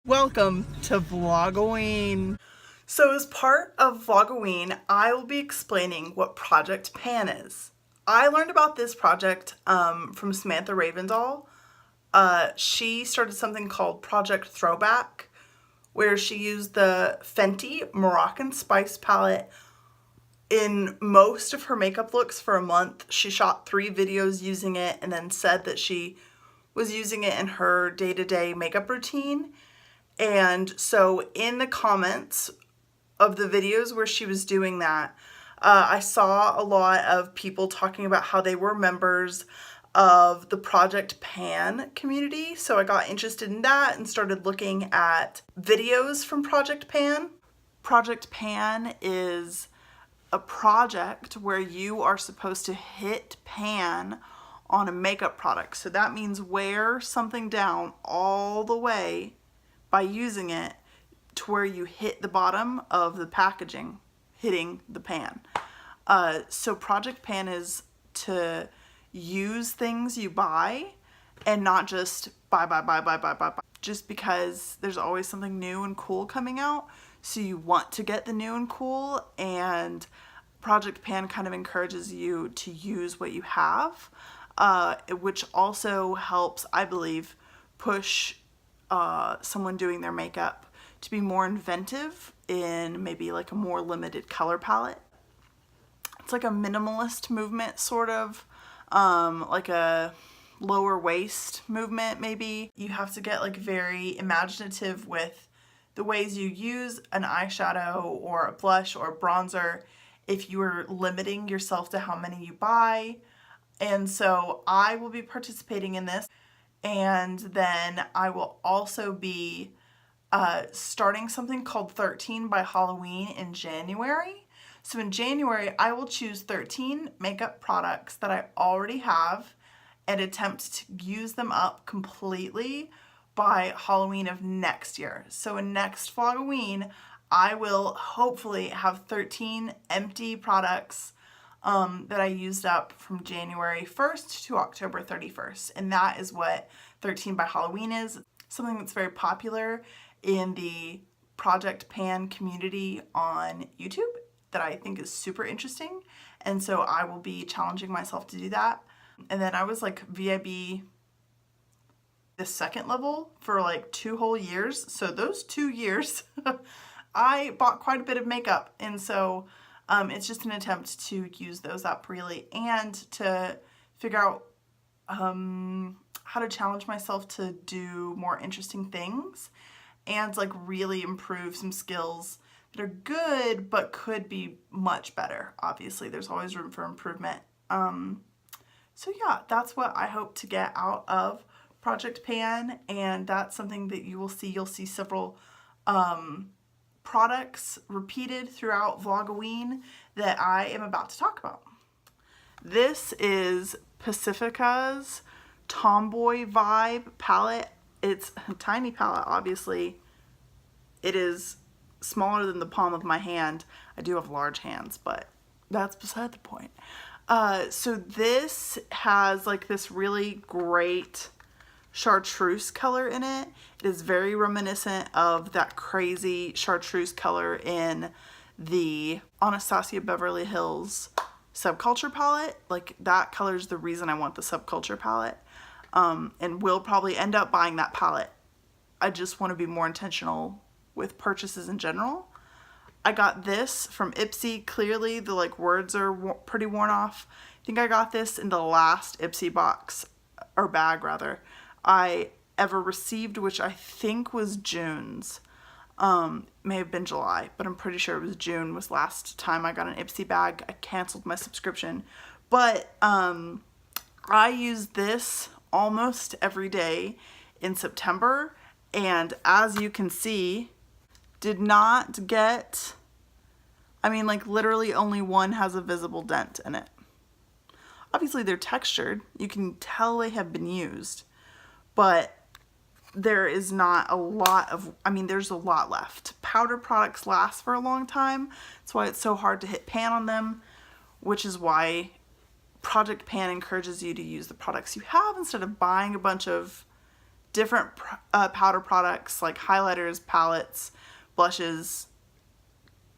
Welcome to VLOGOWEEN. So as part of VLOGOWEEN, I will be explaining what Project Pan is. I learned about this project from Samantha Ravendall. She started something called Project Throwback, where she used the Fenty Moroccan Spice palette in most of her makeup looks for a month. She shot 3 videos using it and then said that she was using it in her day-to-day makeup routine. And so in the comments of the videos where she was doing that, I saw a lot of people talking about how they were members of the Project Pan community. So I got interested in that and started looking at videos from Project Pan. Project Pan is a project where you are supposed to hit pan on a makeup product. So that means wear something down all the way by using it to where you hit the bottom of the packaging, hitting the pan. So Project Pan is to use things you buy and not just buy. Just because there's always something new and cool coming out, so you want to get the new and cool, and Project Pan kind of encourages you to use what you have, which also helps, I believe, push someone doing their makeup to be more inventive in maybe like a more limited color palette. It's like a minimalist movement, sort of, like a lower waist movement maybe. You have to get like very imaginative with the ways you use an eyeshadow or a blush or a bronzer if you are limiting yourself to how many you buy. And so I will be participating in this. And then I will also be starting something called 13 by Halloween in January. So in January, I will choose 13 makeup products that I already have and attempt to use them up completely by Halloween of next year. So in next VLOGOWEEN, I will hopefully have 13 empty products that I used up from January 1st to October 31st. And that is what 13 by Halloween is. Something that's very popular in the Project Pan community on YouTube that I think is super interesting. And so I will be challenging myself to do that. And then I was like VIB the second level for like 2 whole years. So those 2 years, I bought quite a bit of makeup. And so it's just an attempt to use those up really, and to figure out how to challenge myself to do more interesting things and like really improve some skills that are good but could be much better. Obviously, there's always room for improvement. So yeah, that's what I hope to get out of Project Pan, and that's something that you will see. You'll see several products repeated throughout VLOGOWEEN that I am about to talk about. This is Pacifica's Tomboy Vibe palette. It's a tiny palette, obviously. It is smaller than the palm of my hand. I do have large hands, but that's beside the point. So this has like this really great chartreuse color in it. It is very reminiscent of that crazy chartreuse color in the Anastasia Beverly Hills Subculture palette. Like that color is the reason I want the Subculture palette, and will probably end up buying that palette. I just want to be more intentional with purchases in general. I got this from Ipsy. Clearly the like words are pretty worn off. I think I got this in the last Ipsy box, or bag rather, I ever received, which I think was June's. May have been July, but I'm pretty sure it was June was last time I got an Ipsy bag. I canceled my subscription, but I used this almost every day in September, and as you can see, did not get, I mean, like literally only one has a visible dent in it. Obviously they're textured, you can tell they have been used, but there is not a lot of, I mean, there's a lot left. Powder products last for a long time. That's why it's so hard to hit pan on them, which is why Project Pan encourages you to use the products you have instead of buying a bunch of different powder products like highlighters, palettes, blushes,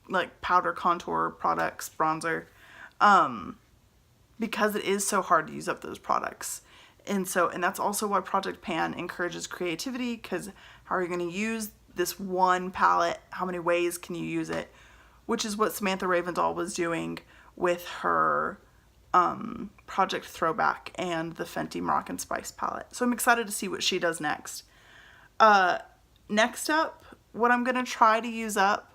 like powder contour products, bronzer, because it is so hard to use up those products. And that's also why Project Pan encourages creativity, because how are you going to use this one palette? How many ways can you use it? Which is what Samantha Ravensall was doing with her Project Throwback and the Fenty Moroccan Spice palette. So I'm excited to see what she does next. Next up, what I'm going to try to use up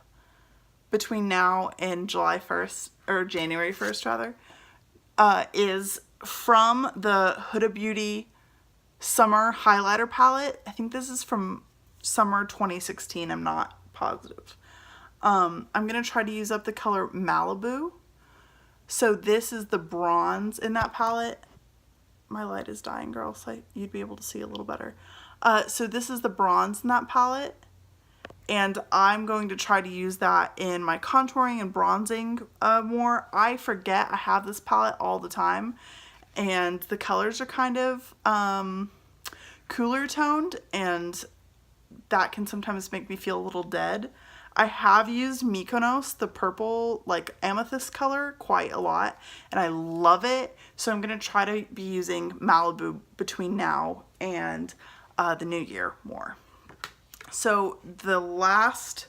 between now and July 1st, or January 1st rather, is from the Huda Beauty Summer Highlighter Palette. I think this is from summer 2016. I'm not positive. I'm going to try to use up the color Malibu. So this is the bronze in that palette. My light is dying, girl, so you'd be able to see a little better. So this is the bronze in that palette. And I'm going to try to use that in my contouring and bronzing more. I forget I have this palette all the time. And the colors are kind of cooler toned, and that can sometimes make me feel a little dead. I have used Mykonos, the purple like amethyst color, quite a lot, and I love it. So I'm going to try to be using Malibu between now and the new year more. So the last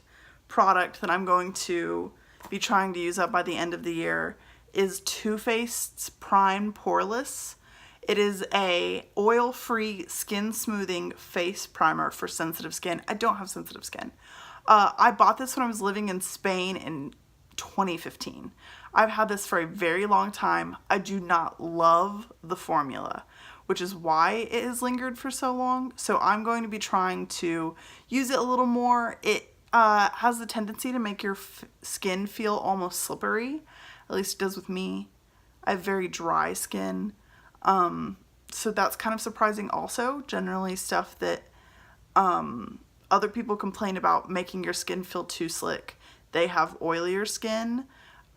product that I'm going to be trying to use up by the end of the year is Too Faced's Prime Poreless. It is a oil-free skin smoothing face primer for sensitive skin. I don't have sensitive skin. I bought this when I was living in Spain in 2015. I've had this for a very long time. I do not love the formula, which is why it has lingered for so long. So I'm going to be trying to use it a little more. It has the tendency to make your skin feel almost slippery. At least it does with me. I have very dry skin. So that's kind of surprising also. Generally stuff that other people complain about making your skin feel too slick. They have oilier skin.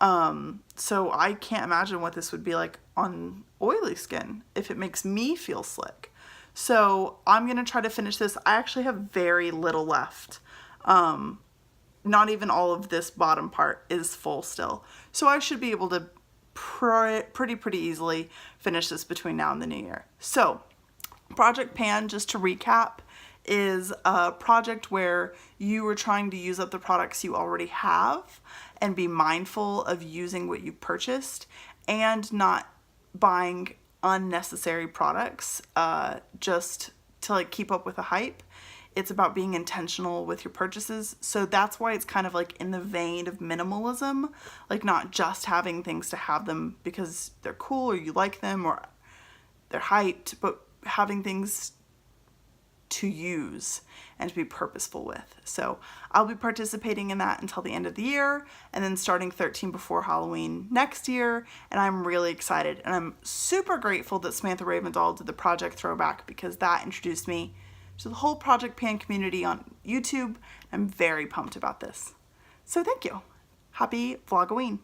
So I can't imagine what this would be like on oily skin if it makes me feel slick. So I'm going to try to finish this. I actually have very little left. Not even all of this bottom part is full still. So I should be able to pretty easily finish this between now and the new year. So Project Pan, just to recap, is a project where you are trying to use up the products you already have and be mindful of using what you purchased and not buying unnecessary products just to like keep up with the hype. It's about being intentional with your purchases. So that's why it's kind of like in the vein of minimalism, like not just having things to have them because they're cool or you like them or they're hyped, but having things to use and to be purposeful with. So I'll be participating in that until the end of the year and then starting 13 before Halloween next year. And I'm really excited. And I'm super grateful that Samantha Ravensall did the Project Throwback because that introduced me to the whole Project Pan community on YouTube. I'm very pumped about this. So thank you. Happy VLOGOWEEN.